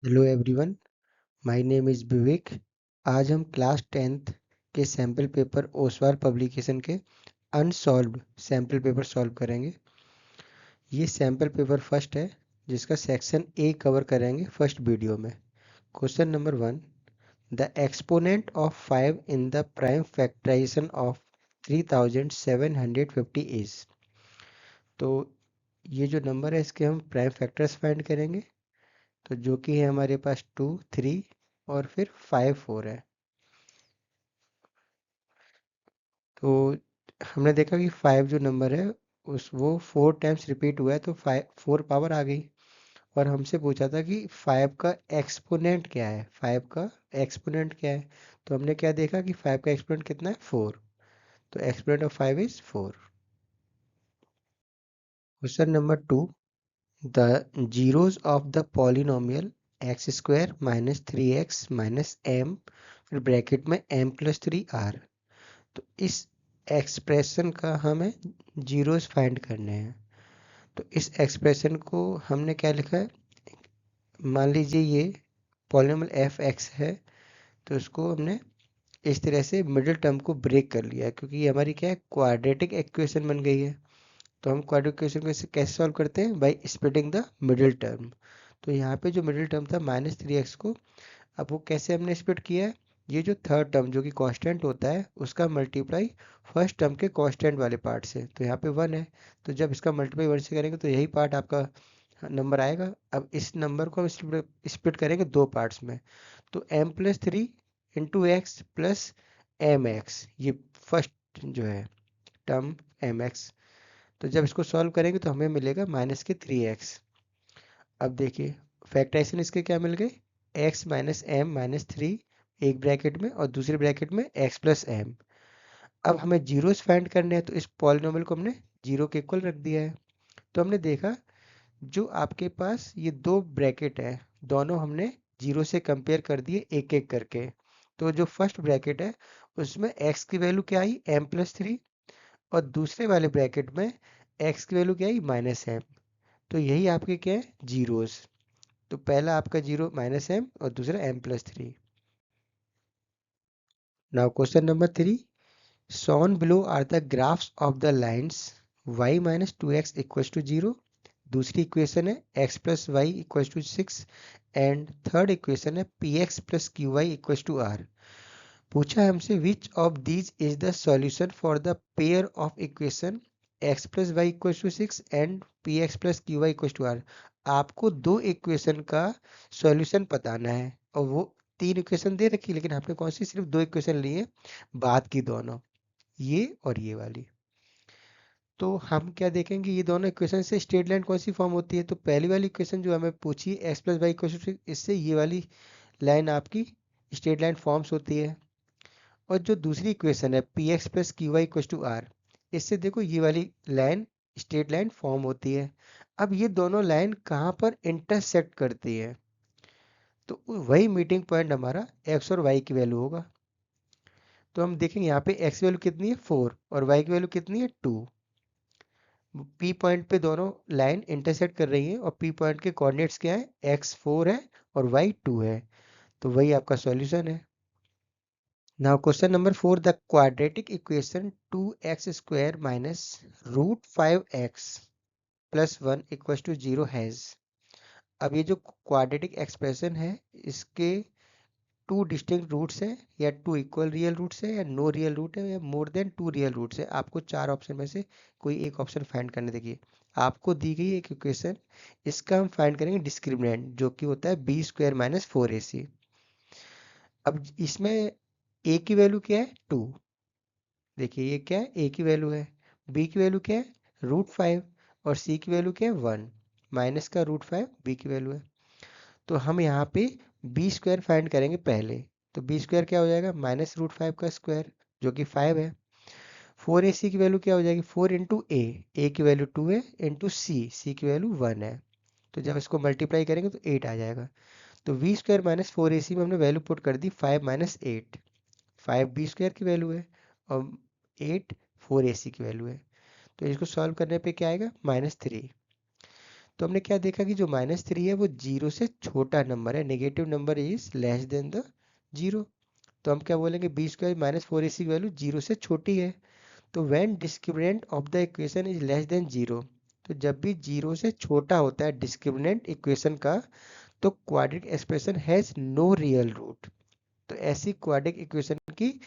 Hello everyone, my name is Vivek. आज हम class 10th के सैम्पल पेपर ओसवाल पब्लिकेशन के अनसॉल्व्ड सैम्पल पेपर सॉल्व करेंगे। ये सैम्पल पेपर फर्स्ट है जिसका सेक्शन ए कवर करेंगे फर्स्ट वीडियो में। Question number 1, the exponent of 5 in the prime factorisation of 3750 is. तो ये जो नंबर है इसके हम प्राइम फैक्टर्स फाइंड करेंगे, तो जो कि है हमारे पास 2, 3 और फिर 5, 4 है। तो हमने देखा कि 5 जो नंबर है उस वो 4 टाइम्स रिपीट हुआ है, तो 4 पावर आ गई। और हमसे पूछा था कि 5 का एक्सपोनेंट क्या है, 5 का एक्सपोनेंट क्या है। तो हमने क्या देखा कि 5 का एक्सपोनेंट कितना है, 4। तो exponent of 5 is 4। Question number 2, the zeros of the polynomial X square minus 3x minus M, फिर ब्रैकेट में m प्लस 3r। तो इस एक्सप्रेशन का हमें जीरोस फाइंड करने हैं। तो इस एक्सप्रेशन को हमने क्या लिखा है, मान लीजिए ये पॉलिनोमियल एफ एक्स है, तो इसको हमने इस तरह से मिडिल टर्म को ब्रेक कर लिया है, क्योंकि ये हमारी क्या है, क्वाड्रेटिक इक्वेशन बन गई है। तो हम क्वाड्रेटिक इक्वेशन को कैसे सॉल्व करते हैं, by splitting the middle term. तो यहाँ पे जो मिडिल टर्म था -3x को, अब वो कैसे हमने स्प्लिट किया है, ये जो थर्ड टर्म जो कि कांस्टेंट होता है उसका मल्टीप्लाई फर्स्ट टर्म के कांस्टेंट वाले पार्ट से। तो यहाँ पे 1 है, तो जब इसका मल्टीप्लाई 1 से करेंगे तो यही पार्ट आपका नंबर आएगा। अब इस नंबर को हम स्प्लिट करेंगे दो पार्ट्स में। तो m plus 3 into X plus M X, ये फर्स्ट जो है टर्म एम एक्स। तो जब इसको सॉल्व करेंगे तो हमें मिलेगा -3x। अब देखिए फैक्टराइजेशन इसके क्या मिल गए, x माइनस एम माइनस 3 एक ब्रैकेट में और दूसरे ब्रैकेट में x प्लस एम। अब हमें जीरोस फाइंड करने हैं, तो इस पॉलिनोमियल को हमने जीरो के इक्वल रख दिया है। तो हमने देखा जो आपके पास ये दो ब्रैकेट है, दोनों हमने जीरो से कंपेयर कर दिए एक एक करके। तो जो फर्स्ट ब्रैकेट है उसमें x की वैल्यू क्या आई, m प्लस 3, और दूसरे वाले ब्रैकेट में x की वैल्यू क्या आई, माइनस एम। तो यही आपके क्या है, जीरोस। तो पहला आपका जीरो माइनस एम और दूसरा m plus 3। Now question number 3, shown below are the graphs of the lines y minus 2x equals to 0। दूसरी इक्वेशन है x plus y equals to 6 and third equation है px plus qy equals to r। पूछा है हमसे which of these is the solution for the pair of equation x plus y equals to 6 and px plus qy equals to r। आपको दो equation का solution बताना है, और वो तीन इक्वेशन दे रखी है, लेकिन आपने कौन सी सिर्फ दो इक्वेशन ली है, बाद की दोनों, ये और ये वाली। तो हम क्या देखेंगे, ये दोनों इक्वेशन से स्ट्रेट लाइन कौन सी फॉर्म होती है। तो पहली वाली इक्वेशन जो हमें पूछी एक्स प्लस वाई इक्वेशन, इससे ये वाली लाइन आपकी स्ट्रेट लाइन फॉर्म्स होती है। और जो दूसरी इक्वेशन है P X plus Q Y equal to R, इससे देखो ये वाली लाइन स्ट्रेट लाइन फॉर्म होती है। अब ये दोनों लाइन कहाँ पर इंटरसेक्ट करती है, तो वही मीटिंग पॉइंट हमारा एक्स और वाई की वैल्यू होगा। तो हम देखेंगे यहाँ पे एक्स की वैल्यू कितनी है 4 और वाई की वैल्यू कितनी है 2। पी पॉइंट पे दोनों लाइन इंटरसेक्ट कर रही है, और पी पॉइंट के कोऑर्डिनेट्स क्या है, एक्स 4 है और वाई 2 है। तो वही आपका सॉल्यूशन है। Now question number 4, the quadratic equation 2x square minus root 5x plus 1 equal to 0 has. अब ये जो क्वाड्रेटिक एक्सप्रेशन है इसके टू डिस्टिंक्ट रूट्स हैं, या टू इक्वल रियल रूट्स है, या नो रियल रूट है, या more than two real roots है। आपको चार ऑप्शन में से कोई एक ऑप्शन फाइंड करने। देखिए आपको दी गई एक इक्वेशन, इसका हम फाइंड करेंगे डिस्क्रिमिनेंट, जो कि होता है बी स्क्वायर माइनस 4ac। अब इसमें a की वैल्यू क्या है 2, देखिए ये क्या है, a की वैल्यू है, b की वैल्यू क्या है रूट 5, और c की वैल्यू क्या है 1, माइनस का रूट 5 b की वैल्यू है। तो हम यहाँ पे बी स्क्वायर फाइंड करेंगे पहले। तो बी स्क्वायर क्या हो जाएगा, माइनस रूट 5 का स्क्वायर जो कि 5 है। 4ac की वैल्यू क्या हो जाएगी, 4 इंटू ए की वैल्यू 2 है, इंटू सी की वैल्यू 1 है। तो जब इसको मल्टीप्लाई करेंगे तो 8 आ जाएगा। तो वी स्क्वायर माइनस 4ac में हमने वैल्यू पुट कर दी 5 माइनस 8। 5 बी स्क्वायर की वैल्यू है और 8 4ac की वैल्यू है। तो इसको सॉल्व करने पे क्या आएगा, -3। तो हमने क्या देखा कि जो -3 है वो 0 से छोटा नंबर है, negative number is less than the 0। तो हम क्या बोलेंगे, बी स्क्वायर -4ac की वैल्यू 0 से छोटी है। तो when discriminant of the equation is less than 0, तो जब भी 0 से छोटा होता है डिस्क्रिमिनेंट इक्वेशन का, तो quadratic expression has no real root. तो ऐसी क्वाड्रेटिक इक्वेशन की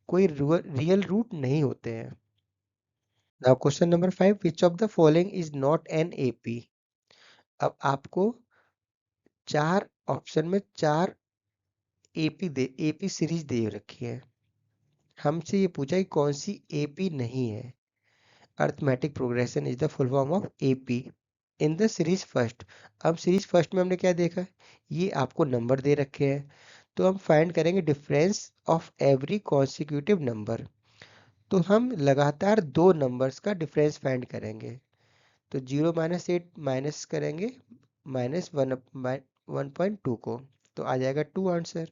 कोई रियल रूट नहीं होते हैं। Now question number 5, which of the following is not an AP. अब आपको चार ऑप्शन में चार एपी सीरीज दे रखी है। हमसे ये पूछा कि कौन सी एपी नहीं है। Arithmetic progression is the full form of AP in the series first. अब सीरीज फर्स्ट में हमने क्या देखा, ये आपको नंबर दे रखे हैं, तो हम फाइंड करेंगे difference of every consecutive number. तो हम लगातार दो नंबर्स का डिफरेंस फाइंड करेंगे। तो 0 -8 माइनस करेंगे -1.2 को, तो आ जाएगा 2 आंसर।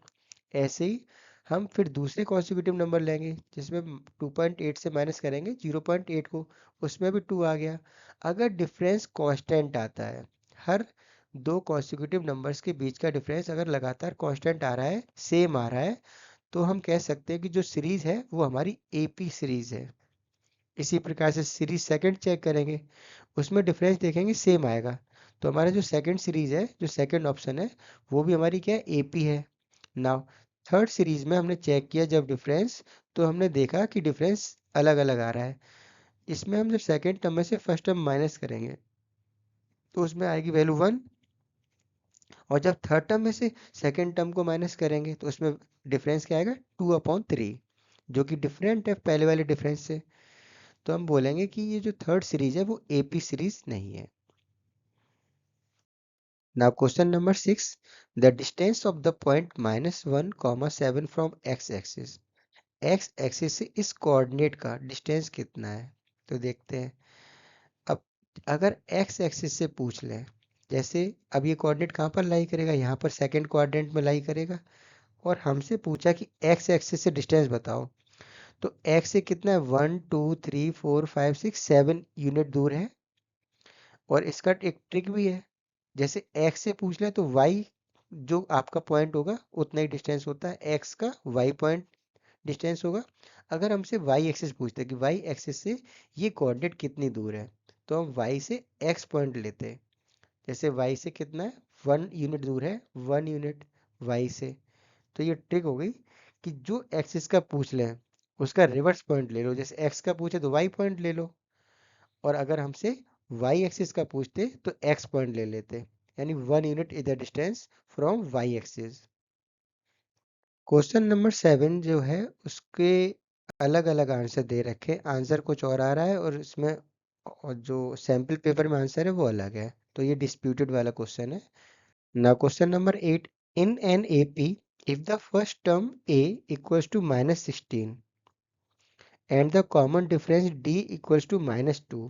ऐसे ही हम फिर दूसरे कॉन्सिक्यूटिव नंबर लेंगे जिसमें 2.8 से माइनस करेंगे 0.8 को, उसमें भी 2 आ गया। अगर डिफरेंस कांस्टेंट आता है, हर दो कॉन्सिक्यूटिव नंबर्स के बीच का डिफरेंस अगर लगातार कांस्टेंट आ रहा है, सेम आ रहा है, तो हम कह सकते हैं कि जो सीरीज है वो हमारी एपी सीरीज है। इसी प्रकार से सीरीज सेकंड चेक करेंगे, उसमें डिफरेंस देखेंगे सेम आएगा। तो हमारा जो सेकंड सीरीज है, जो सेकंड ऑप्शन है, वो भी हमारी क्या है, एपी है। नाउ थर्ड सीरीज में हमने चेक किया जब डिफरेंस, तो हमने देखा कि डिफरेंस अलग अलग आ रहा है। इसमें हम जब सेकंड टर्म में से फर्स्ट टर्म माइनस करेंगे तो उसमें आएगी वैल्यू 1, और जब थर्ड टर्म में से सेकंड टर्म को माइनस करेंगे तो उसमें डिफरेंस क्या आएगा, 2/3, जो कि डिफरेंट है पहले वाले डिफरेंस से। तो हम बोलेंगे कि ये जो थर्ड सीरीज है वो एपी सीरीज नहीं है। Now question number 6, the distance of the point -1, 7 from x-axis। x-axis से इस कोऑर्डिनेट का डिस्टेंस कितना है, तो देखते हैं। अब अगर x-axis से पूछ लें, जैसे अब ये कोऑर्डिनेट कहाँ पर लाई करेगा, यहाँ पर सेकंड क्वाड्रेंट में लाई करेगा, और हमसे पूछा कि x-axis से डिस्टेंस बताओ, तो x से कितना है, 1 2 3 4 5 6 7 यूनिट दूर है। और इसका एक ट्रिक भी है, जैसे x से पूछ ले तो y जो आपका पॉइंट होगा उतना ही डिस्टेंस होता है, x का y पॉइंट डिस्टेंस होगा। अगर हमसे y एक्सिस पूछते हैं कि y एक्सिस से ये कोऑर्डिनेट कितनी दूर है, तो हम y से x पॉइंट लेते हैं। जैसे y से कितना है, 1 यूनिट दूर है, 1 यूनिट y से। तो ये ट्रिक हो गई कि जो एक्सिस का पूछ लें उसका रिवर्स पॉइंट ले लो, जैसे x का पूछे तो y पॉइंट ले लो, और अगर हमसे y एक्सिस का पूछते तो x पॉइंट ले लेते, यानी 1 unit is the distance from y axis. Question number 7 जो है उसके अलग अलग आंसर दे रखे, आंसर कुछ और आ रहा है और इसमें और जो सैंपल पेपर में आंसर है वो अलग है, तो ये डिस्प्यूटेड वाला क्वेश्चन है। Now question number 8, in an AP if the first term a equals to -16 and the common difference d equals to -2,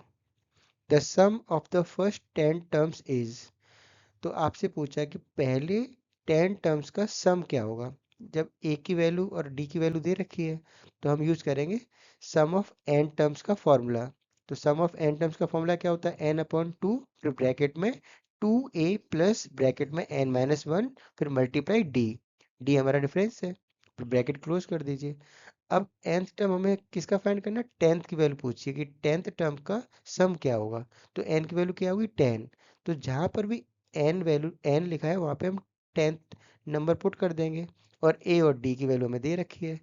the sum of the first 10 terms is। तो आपसे पूछा है कि पहले 10 टर्म्स का सम क्या होगा। जब a की वैल्यू और d की वैल्यू दे रखी है तो हम यूज करेंगे सम ऑफ n टर्म्स का फॉर्मूला। तो सम ऑफ n टर्म्स का फॉर्मूला क्या होता है, n/2, फिर ब्रैकेट में 2a प्लस ब्रैकेट में n-1, फिर मल्टीप्लाई d। d हमारा डिफरेंस है, फिर ब्रैकेट क्लोज कर दीजिए। अब nth टर्म हमें किसका फाइंड करना है, 10th की वैल्यू पूछिए कि 10th टर्म का सम क्या होगा। तो n की वैल्यू क्या होगी, 10। तो जहां पर भी n वैल्यू n लिखा है वहां पे हम 10th नंबर पुट कर देंगे, और a और d की वैल्यू हमें दे रखी है।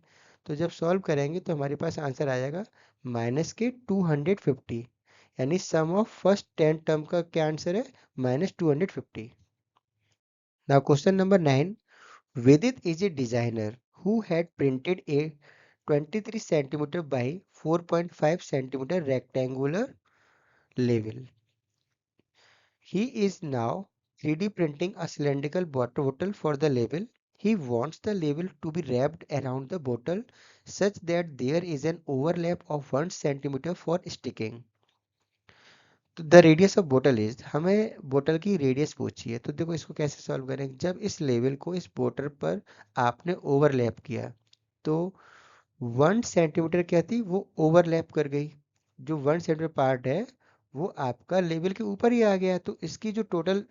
तो जब सॉल्व करेंगे तो हमारे पास आंसर आ जाएगा -250, यानी सम ऑफ फर्स्ट 10 टर्म का क्या आंसर है, -250। Now question number 9, Vidit is a designer who had printed a 23 centimeter by 4.5 centimeter rectangular label. He is now 3D printing a cylindrical water bottle for the label. He wants the label to be wrapped around the bottle such that there is an overlap of 1 centimeter for sticking. तो the radius of बोतल is, हमें बोतल की radius पूछी है। तो देखो इसको कैसे सॉल्व करें, जब इस लेवल को इस बोतल पर आपने ओवरलैप किया तो 1 सेंटीमीटर क्या थी, वो ओवरलैप कर गई। जो 1 सेंटीमीटर पार्ट है वो आपका लेवल के ऊपर ही आ गया, तो इसकी जो टोटल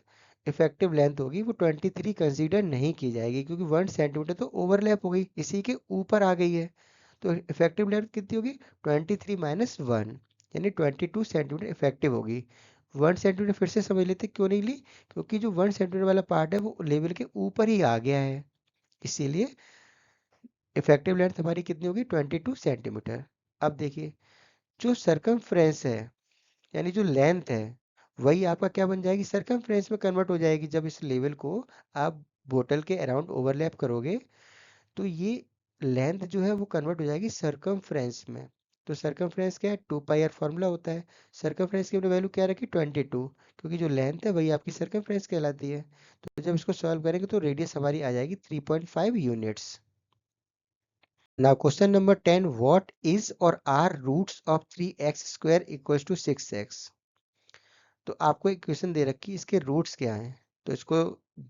इफेक्टिव लेंथ होगी वो 23 कंसीडर नहीं की जाएगी, क्योंकि 1 सेंटीमीटर तो ओवरलैप हो गई, इसी के ऊपर आ गई है। तो इफेक्टिव लेंथ कितनी होगी? 23 माइनस 1, यानी 22 सेंटीमीटर इफेक्टिव होगी। 1 सेंटीमीटर फिर से समझ लेते क्यों नहीं ली, क्योंकि जो 1 सेंटीमीटर वाला पार्ट है वो लेवल के ऊपर ही आ गया है, इसीलिए इफेक्टिव लेंथ हमारी कितनी होगी? 22 सेंटीमीटर। अब देखिए, जो सरकमफ्रेंस है यानी जो लेंथ है, वही आपका क्या बन जाएगी? सरकमफ्रेंस में कन्वर्ट हो जाएगी। जब इस लेवल को आप बोतल के अराउंड ओवरलैप करोगे, तो ये लेंथ जो है वो कन्वर्ट हो जाएगी सरकमफ्रेंस में। तो सरकमफ्रेंस क्या है? 2 पाई आर फॉर्मूला होता है। सरकमफ्रेंस की हमने वैल्यू क्या रखी? 22, क्योंकि जो लेंथ है वही आपकी सरकमफ्रेंस कहलाती है। तो जब इसको सॉल्व करेंगे तो रेडियस हमारी आ जाएगी 3.5 units. Now question number 10, what is or are roots of 3x square equals to 6x? तो आपको एक क्वेश्चन दे रखी है, इसके रूट्स क्या हैं। तो इसको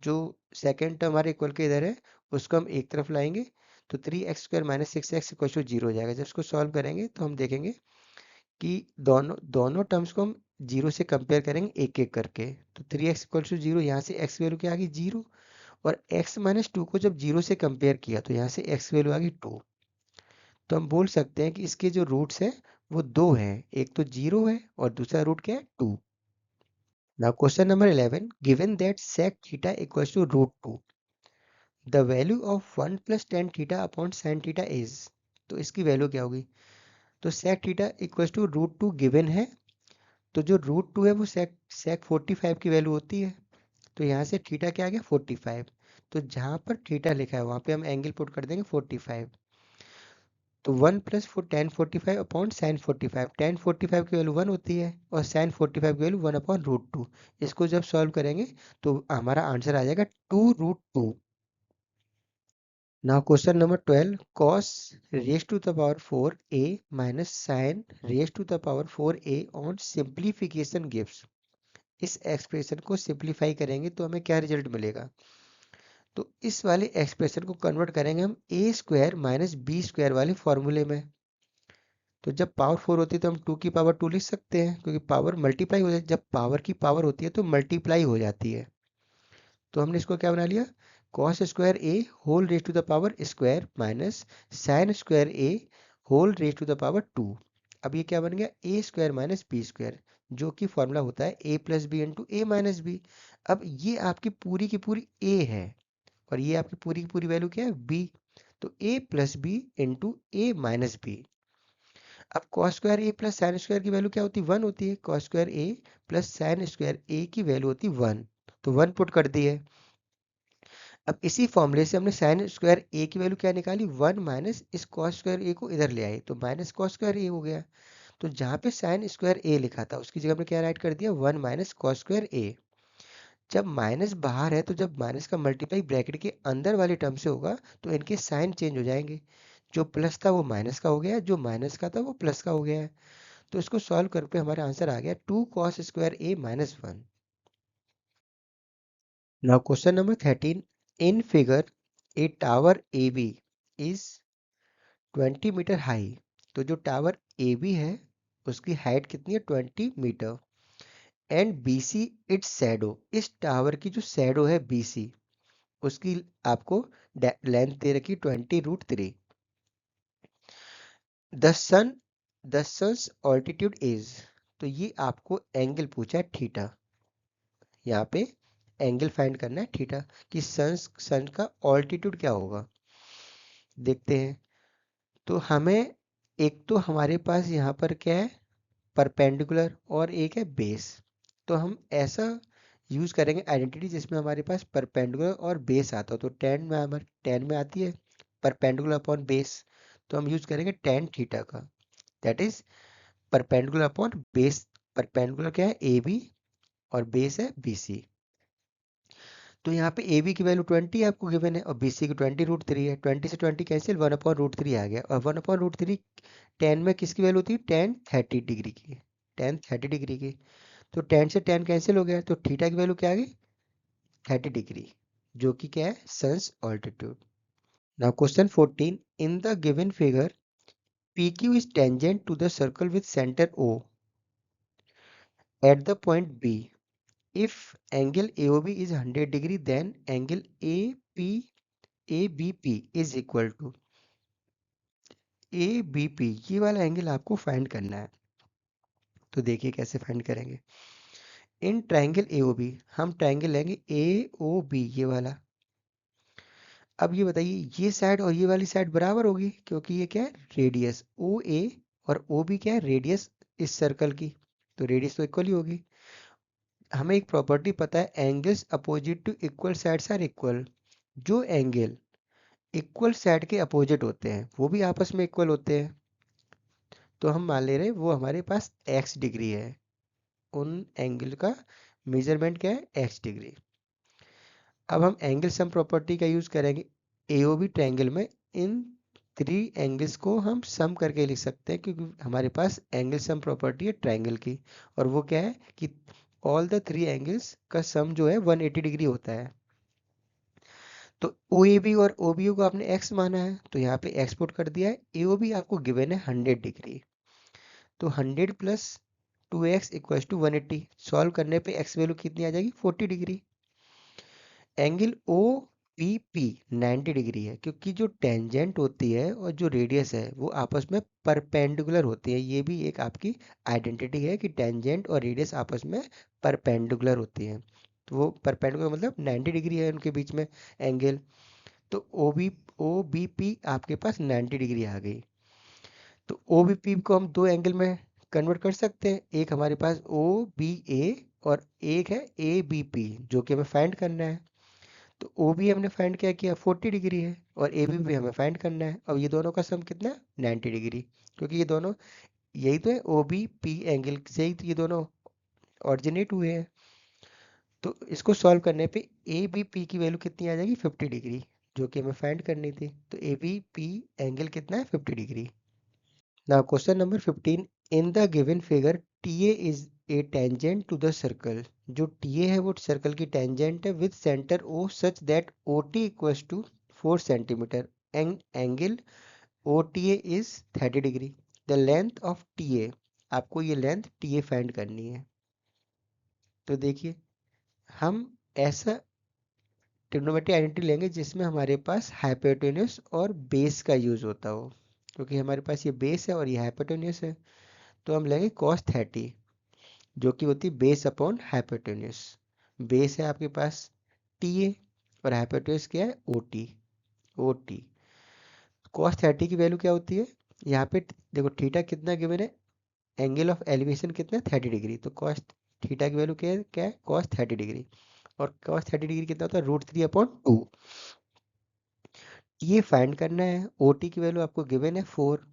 जो सेकेंड टर्म हमारे इक्वल के इधर है उसको हम एक तरफ लाएंगे, तो 3x² minus 6x equal to 0 हो जाएगा। जब इसको सॉल्व करेंगे तो हम देखेंगे कि दोनों दोनों टर्म्स को हम 0 से कंपेयर करेंगे एक एक करके। तो 3x इक्वल टू 0, यहाँ से x वैल्यू क्या आ गई? 0। और x माइनस 2 को जब 0 से कंपेयर किया तो यहाँ से x वैल्यू आ गई 2। तो हम बोल सकते हैं कि इसके जो रूट्स हैं वो दो हैं, एक तो 0 है और दूसरा रूट क्या है? 2। Now question number 11, given that sec theta equals to root 2, the value of 1 plus tan theta upon sin theta is, तो इसकी वैल्यू क्या होगी? तो sec theta equals to root 2 given है, तो जो रूट 2 है वो sec 45 की वैल्यू होती है। तो यहाँ से थीटा क्या आ गया? 45। तो जहाँ पर थीटा लिखा है वहाँ पे हम एंगल पुट कर देंगे 45। तो 1 plus tan 45 upon sine 45, tan 45 की वैल्यू 1 होती है और साइन 45 की वैल्यू 1 अपॉन रूट 2। इसको जब सॉल्व करेंगे तो हमारा आंसर आ जाएगा 2 root 2। Now question number 12, cos raise to the power 4a minus sine raise to the power 4a on simplification gives. इस एक्सप्रेशन को सिंप्लीफाई करेंगे तो हमें क्या रिजल्ट मिलेगा? तो इस वाले एक्सप्रेशन को कन्वर्ट करेंगे हम ए स्क्वायर माइनस बी स्क्वायर वाले फॉर्मूले में। तो जब पावर 4 होती है तो हम 2 की पावर 2 लिख सकते हैं, क्योंकि पावर मल्टीप्लाई हो जाती है। जब पावर की पावर होती है तो मल्टीप्लाई हो जाती है। तो हमने इसको क्या बना लिया? Cos square A whole raise to the power square minus sine square A whole raise to the power 2। अब ये क्या बन गया? A square minus B square, जो कि फॉर्मूला होता है A plus B into A minus B. अब ये आपकी पूरी की पूरी ए है और ये आपकी पूरी की पूरी वैल्यू क्या है? बी। तो ए plus B into A minus B. अब कॉस स्क्वायर ए प्लस साइन स्क्वायर की वैल्यू क्या होती है? 1 होती है। कॉस स्क्वायर ए प्लस साइन स्क्वायर ए की वैल्यू होती है 1, तो 1 पुट कर दी है। अब इसी फॉर्मूले से हमने साइन स्क्वायर ए की वैल्यू क्या निकाली? 1 माइनस इस कॉस स्क्वायर ए को इधर ले आए, तो माइनस कॉस स्क्वायर ए हो गया। तो जहाँ पे साइन स्क्वायर ए लिखा था उसकी जगह हमने क्या राइट कर दिया? 1 माइनस कॉस स्क्वायर ए। जब माइनस बाहर है तो जब माइनस का मल्टीप्लाई ब्रैकेट के अंदर वाले टर्म से होगा तो इनके साइन चेंज हो जाएंगे। जो प्लस था वो माइनस का हो गया, जो माइनस का था वो प्लस का हो गया है। तो इसको सॉल्व करके हमारा आंसर आ गया 2 cos square a minus 1। Now question number 13, in figure A tower A B is 20 metre high. तो जो टावर ए बी है उसकी हाइट कितनी है? 20 metre. And B C its shadow, इस टावर की जो शैडो है बी सी, उसकी आपको लेंथ दे रखी 20 root 3। The sun the sun's altitude is, तो ये आपको एंगल पूछा है थीटा। यहाँ पे एंगल फाइंड करना है थीटा कि सन का ऑल्टीट्यूड क्या होगा। देखते हैं। तो हमें एक तो हमारे पास यहाँ पर क्या है? परपेंडिकुलर और एक है बेस। तो हम ऐसा यूज करेंगे आइडेंटिटी जिसमें हमारे पास परपेंडिकुलर और बेस आता हो। तो टेन में आती है परपेंडिकुलर अपॉन बेस, तो हम यूज करेंगे टेन थीटा का, that is perpendicular upon base. Perpendicular क्या है? ए बी और बेस है बी सी। तो यहाँ पे ए बी की वैल्यू 20 आपको गिवन है और बी सी की 20 रूट 3 है। 20 से 20 कैंसिल, 1 अपॉन रूट 3 आ गया। और 1 अपॉन रूट 3 टेन में किसकी वैल्यू होती है? टेन 30 डिग्री की, टेन 30 डिग्री की। तो टेन से टेन कैंसिल हो गया, तो थीटा की वैल्यू क्या आ गई? 30 डिग्री, जो कि क्या है? Sun's altitude. Now question 14, in the given figure P Q is tangent to the circle with centre O at the point B if angle AOB is 100 degree then angle ABP is equal to ABP, ये वाला angle आपको find करना है। तो देखिए कैसे find करेंगे। In triangle AOB हम ट्रायंगल लेंगे AOB, ये वाला। अब ये बताइए ये साइड और ये वाली साइड बराबर होगी क्योंकि ये क्या है, रेडियस OA और OB क्या है, रेडियस इस सर्कल की, तो रेडियस तो इक्वल ही होगी। हमें एक प्रॉपर्टी पता है, angles opposite to equal sides are equal. जो एंगल इक्वल साइड के अपोजिट होते हैं वो भी आपस में इक्वल होते हैं। तो हम मान ले रहे हैं वो हमारे पास x डिग्री है, उन एंगल का मेजरमेंट क्या है, x डिग्री। अब हम एंगल सम प्रॉपर्टी का यूज करेंगे AOB ट्रायंगल में। इन थ्री एंगल्स को हम सम करके लिख सकते हैं क्योंकि हमारे पास एंगल सम प्रॉपर्टी है ट्रायंगल की, और वो क्या है कि ऑल द थ्री एंगल्स का सम जो है 180 डिग्री होता है। तो OAB और OBU को आपने x माना है तो यहाँ पे x पुट कर दिया है। AOB आपको गिवन है 100 डिग्री, तो 100 plus 2x equals to 180। Solve करने पे x वैल्यू कितनी आ जाएगी, 40 डिग्री। एंगल OPP 90 डिग्री है क्योंकि जो टेंजेंट होती है और जो रेडियस है वो आपस में परपेंडिकुलर होती है। ये भी एक आपकी आइडेंटिटी है कि टेंजेंट और रेडियस आपस में परपेंडिकुलर होती है। तो वो परपेंडिकुलर मतलब 90 डिग्री है उनके बीच में एंगल। तो OBP आपके पास 90 डिग्री आ गई। तो OBP को हम दो एंगल में कन्वर्ट कर सकते हैं, एक हमारे पास OBA और एक है ABP जो कि हमें फाइंड करना है। तो OB हमने फाइंड क्या किया, 40 डिग्री है, और ABP हमें फाइंड करना है। अब ये दोनों का सम कितना है, 90 डिग्री, क्योंकि ये दोनों यही तो है, OBP एंगल से ही तो ये दोनों ऑरिजिनेट हुए हैं। तो इसको सॉल्व करने पे ABP की वैल्यू कितनी आ जाएगी, 50 डिग्री, जो कि हमें फाइंड करनी थी। तो ABP एंगल कितना है, 50 degree. Now question number 15, in the given figure TA is a tangent to the circle. जो TA है वो सर्कल की टेंजेंट है with centre O such that OT equals to 4 centimetre and angle OTA is 30 degree. The length of TA, आपको ये length TA find करनी है। तो देखिए हम ऐसा ट्रिग्नोमेट्री आइडेंटिटी लेंगे जिसमें हमारे पास हाइपोटेन्यूस और बेस का यूज होता हो, क्योंकि हमारे पास ये बेस है और ये हाइपोटेन्यूस है। तो हम लेंगे cos 30 जो कि होती है बेस अपॉन हाइपोटेन्यूस। बेस है आपके पास TA और हाइपोटेन्यूस क्या है, OT। cos 30 की वैल्यू क्या होती है, यहाँ पे देखो थीटा कितना गिवन है, एंगल ऑफ एलिवेशन कितना है, 30 डिग्री। तो cos थीटा की वैल्यू क्या है, cos 30 डिग्री। और cos 30 डिग्री कितना होता है, √3/2। ये फाइंड करना है। OT की वैल्यू आपको गिवन है 4।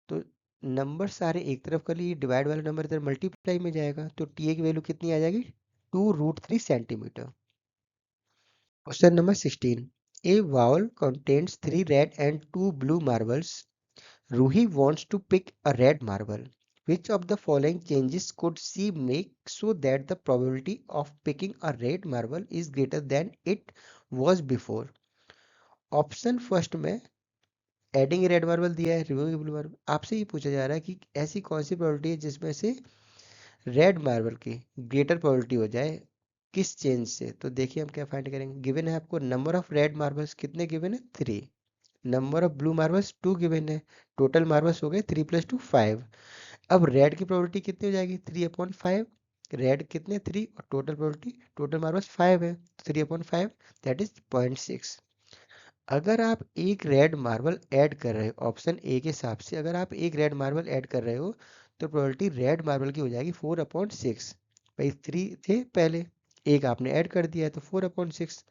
तो नंबर सारे एक तरफ कर लिए, डिवाइड वाला नंबर इधर मल्टीप्लाई में जाएगा, तो TA की वैल्यू कितनी आ जाएगी, 2√3 centimetre. Question number 16, A vowel contains 3 red and 2 blue marbles. Ruhi wants to pick a red marble. Which of the following changes could she make so that the probability of picking a red marble is greater than it was before? Option first में adding red marble दिया है, removing blue marble. आपसे ये पूछा जा रहा है कि ऐसी कौन सी प्रोबेबिलिटी है जिसमें से रेड मार्बल की ग्रेटर प्रोबेबिलिटी हो जाए, किस चेंज से। तो देखिए हम क्या फाइंड करेंगे। गिवन है आपको नंबर ऑफ रेड मार्बल्स कितने गिवन है, 3। Number of blue marbles 2 given है। टोटल मार्बल्स हो गए 3 + 2 5। अब रेड की प्रोबेबिलिटी कितनी हो जाएगी, 3/5। रेड कितने, 3, और टोटल प्रोबेबिलिटी, टोटल मार्बल्स 5 है, 3/5 दैट इज 0.6। अगर आप एक रेड मार्बल ऐड कर रहे हो, ऑप्शन ए के हिसाब से अगर आप एक रेड मार्बल ऐड कर रहे हो तो प्रोबेबिलिटी रेड मार्बल की हो जाएगी 4/6। भाई 3 थे पहले, एक आपने ऐड कर दिया है तो 4/6।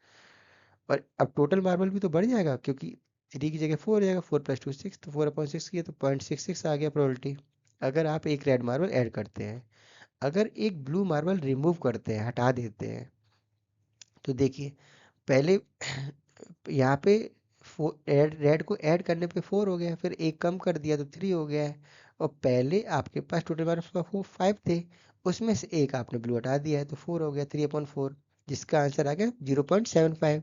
और अब टोटल मार्बल भी तो बढ़ जाएगा क्योंकि 3 की जगह 4 हो जाएगा, 4 + 2 6, तो 4/6 की है तो 0.66 आ गया प्रोबेबिलिटी, अगर आप एक रेड मार्बल ऐड करते हैं। अगर एक ब्लू मार्बल रिमूव करते हैं, हटा देते हैं, तो देखिए पहले यहाँ पे रेड को ऐड करने पे 4 हो गया, फिर एक कम कर दिया तो 3 हो गया है। और पहले आपके पास टोटल मार्क्स 5 थे, उसमें से एक आपने ब्लू हटा दिया है तो 4 हो गया, 3/4, जिसका आंसर आ गया 0.75।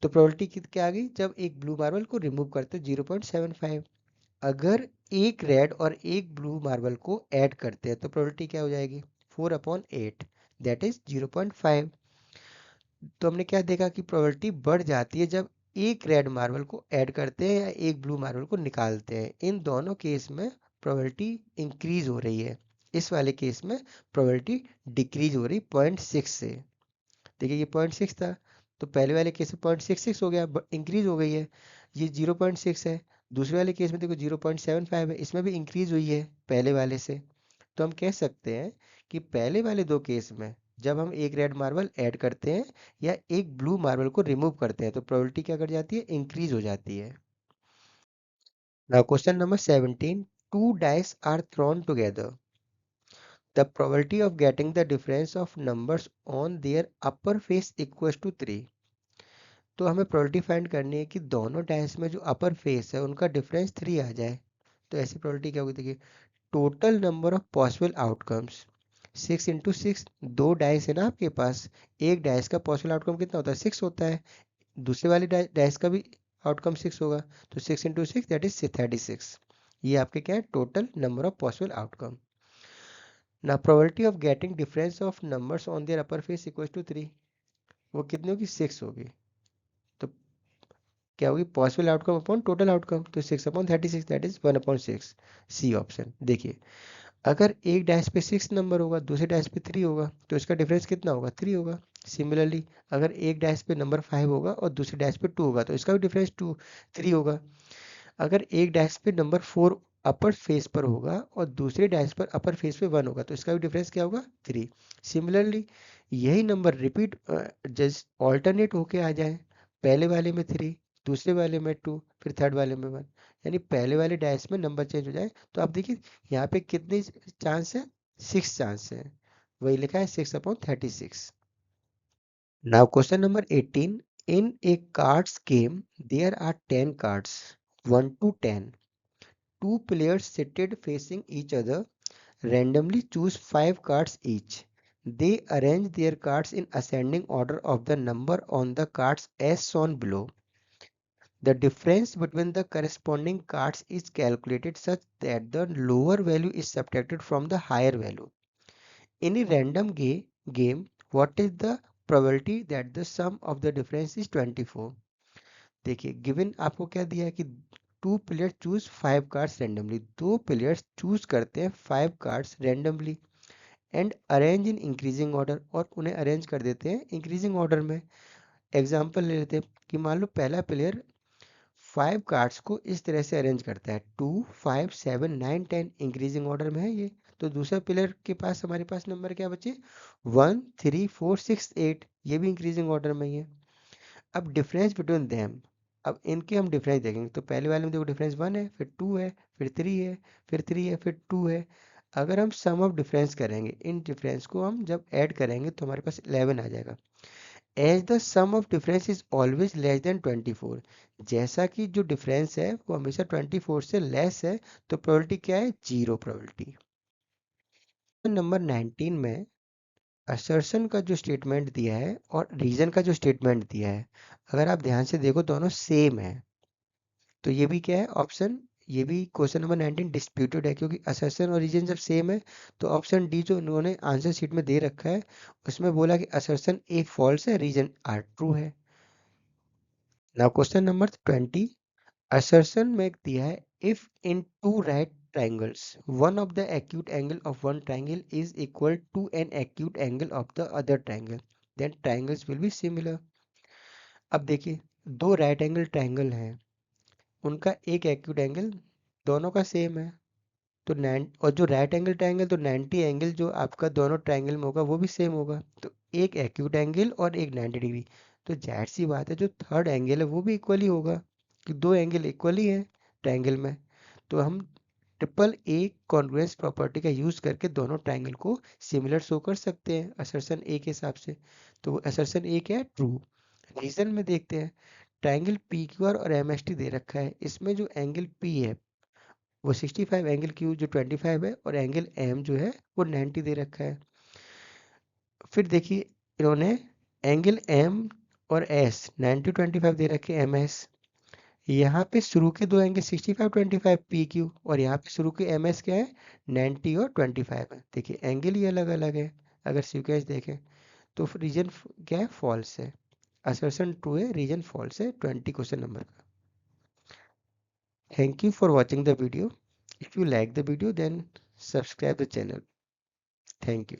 तो प्रोबेबिलिटी क्या आ गई, जब एक ब्लू मार्बल को रिमूव करते 0.75। अगर एक रेड और एक ब्लू मार्बल को ऐड करते हैं तो प्रोबेबिलिटी क्या हो जाएगी, 4/8 दैट इज 0.5। तो हमने क्या देखा कि प्रोबेबिलिटी बढ़ जाती है जब एक रेड मार्बल को ऐड करते हैं या एक ब्लू मार्बल को निकालते हैं। इन दोनों केस में प्रोबेबिलिटी इंक्रीज हो रही है, इस वाले केस में प्रोबेबिलिटी डिक्रीज हो रही 0.6 से। देखिए ये 0.6 था, तो पहले वाले केस में 0.66 हो गया, इंक्रीज हो गई है। ये 0.6 है। दूसरे वाले केस में देखो 0.75 है, इसमें भी इंक्रीज हुई है पहले वाले से। तो हम कह सकते हैं कि पहले वाले दो केस में जब हम एक रेड मार्बल ऐड करते हैं या एक ब्लू मार्बल को रिमूव करते हैं तो प्रोबेबिलिटी क्या कर जाती है, इंक्रीज हो जाती है। Now question number 17, two dice are thrown together, the probability of getting the difference of numbers on their upper face equals to 3। तो हमें प्रोबेबिलिटी फाइंड करनी है कि दोनों डाइस में जो अपर फेस है उनका डिफरेंस 3 आ जाए। तो ऐसी प्रोबेबिलिटी क्या होगी, देखिए total number of possible outcomes 6 × 6, दो डाइस है ना आपके पास, एक डाइस का पॉसिबल आउटकम कितना होता है, 6 होता है। दूसरे वाले डाइस का भी आउटकम 6 होगा, तो 6 × 6 दैट इज 36। ये आपके क्या है, total number of possible outcome. ना probability of getting difference of numbers on their upper face equal to 3, वो कितनी होगी, 6 होगी। तो क्या होगी, possible outcome upon total outcome, तो 6/36 दैट इज 1/6। C option. देखिए अगर एक डैश पे 6 नंबर होगा, दूसरे डैश पे 3 होगा, तो इसका डिफरेंस कितना होगा, 3 होगा। सिमिलरली अगर एक डैश पे नंबर 5 होगा और दूसरे डैश पे 2 होगा तो इसका भी डिफरेंस 3 होगा। अगर एक डैश पे नंबर 4 अपर फेस पर होगा और दूसरे डैश पर अपर फेस पे 1 होगा तो इसका भी डिफरेंस क्या होगा, 3। सिमिलरली यही नंबर रिपीट जस्ट ऑल्टरनेट होके आ जाए, पहले वाले में 3, दूसरे वाले में 2, फिर थर्ड वाले में 1, यानी पहले वाले डैश में नंबर चेंज हो जाए, तो आप देखिए यहाँ पे कितने चांस है, 6 चांस है। वही लिखा है 6/36। Now question number 18, in a cards game there are 10 cards 1 to 10. Two players seated facing each other randomly choose 5 cards each. They arrange their cards in ascending order of the number on the cards as shown below. The difference between the corresponding cards is calculated such that the lower value is subtracted from the higher value. In a random game, what is the probability that the sum of the difference is 24? देखिए given आपको क्या दिया है कि two players choose 5 cards randomly, दो players choose करते हैं 5 cards randomly and arrange in increasing order, और उन्हें अरेंज कर देते हैं इंक्रीजिंग ऑर्डर में। एग्जांपल ले लेते हैं कि मान लो पहला प्लेयर 5 कार्ड्स को इस तरह से अरेंज करता है, 2 5 7 9 10 इंक्रीजिंग ऑर्डर में है ये। तो दूसरा प्लेयर के पास हमारे पास नंबर क्या बचे, 1 3 4 6 8, ये भी इंक्रीजिंग ऑर्डर में ही है। अब डिफरेंस बिटवीन देम, अब इनके हम डिफरेंस देखेंगे, तो पहले वाले में देखो डिफरेंस 1 है, फिर 2 है, फिर 3 है, फिर 3 है, फिर 2 है। अगर हम सम ऑफ डिफरेंस करेंगे, इन डिफरेंस को हम जब ऐड करेंगे तो हमारे पास 11 आ जाएगा। As the sum of difference is always less than 24, जैसा कि जो डिफरेंस है वो हमेशा 24 से लेस है, तो प्रोबेबिलिटी क्या है, जीरो प्रोबेबिलिटी। नंबर 19 में असर्शन का जो स्टेटमेंट दिया है और रीजन का जो स्टेटमेंट दिया है, अगर आप ध्यान से देखो दोनों सेम है, तो ये भी क्या है ऑप्शन, ये भी क्वेश्चन नंबर 19 डिस्प्यूटेड है, क्योंकि असर्शन और रीजन जब सेम है तो ऑप्शन डी जो उन्होंने आंसर शीट में दे रखा है उसमें बोला कि असर्शन ए फॉल्स है, रीजन आर ट्रू है। नाउ क्वेश्चन नंबर 20, assertion में दिया है if in two right triangles one of the acute angle of one triangle is equal to an acute angle of the other triangle then triangles will be similar। अब देखिए दो right angle triangle हैं, उनका एक acute angle दोनों का same है, तो और जो राइट एंगल ट्राइंगल तो 90 एंगल जो आपका दोनों ट्राइंगल में होगा वो भी सेम होगा, तो एक एक्यूट एंगल और एक 90 डिग्री, तो जाहिर सी बात है जो थर्ड एंगल है वो भी इक्वली होगा, कि दो एंगल इक्वली है ट्राइंगल में। तो हम ट्रिपल ए कॉन्ग्रुएंस प्रॉपर्टी का यूज करके दोनों ट्राइंगल को सिमिलर शो कर सकते हैं असर्शन ए के हिसाब से। तो असर्शन ए क्या है, ट्रू। रीजन में देखते हैं, ट्राइंगल पी क्यू आर और एम एस टी दे रखा है, इसमें जो एंगल पी है वो 65, एंगल क्यू जो 25 है, और एंगल एम जो है वो 90 दे रखा है। फिर देखिए इन्होंने एंगल एम और एस 90 25 दे रखे एम एस, यहाँ पे शुरू के दो एंगल 65 25 पी क्यू, और यहाँ पे शुरू के एम एस क्या है 90 और 25 है। देखिए एंगल ही अलग अलग है। अगर सीक्वेंस देखें तो रीजन क्या है, फॉल्स है। असर्शन ट्रू है, रीजन फॉल्स है 20 क्वेश्चन नंबर का। Thank you for watching the video. If you like the video then subscribe the channel. Thank you.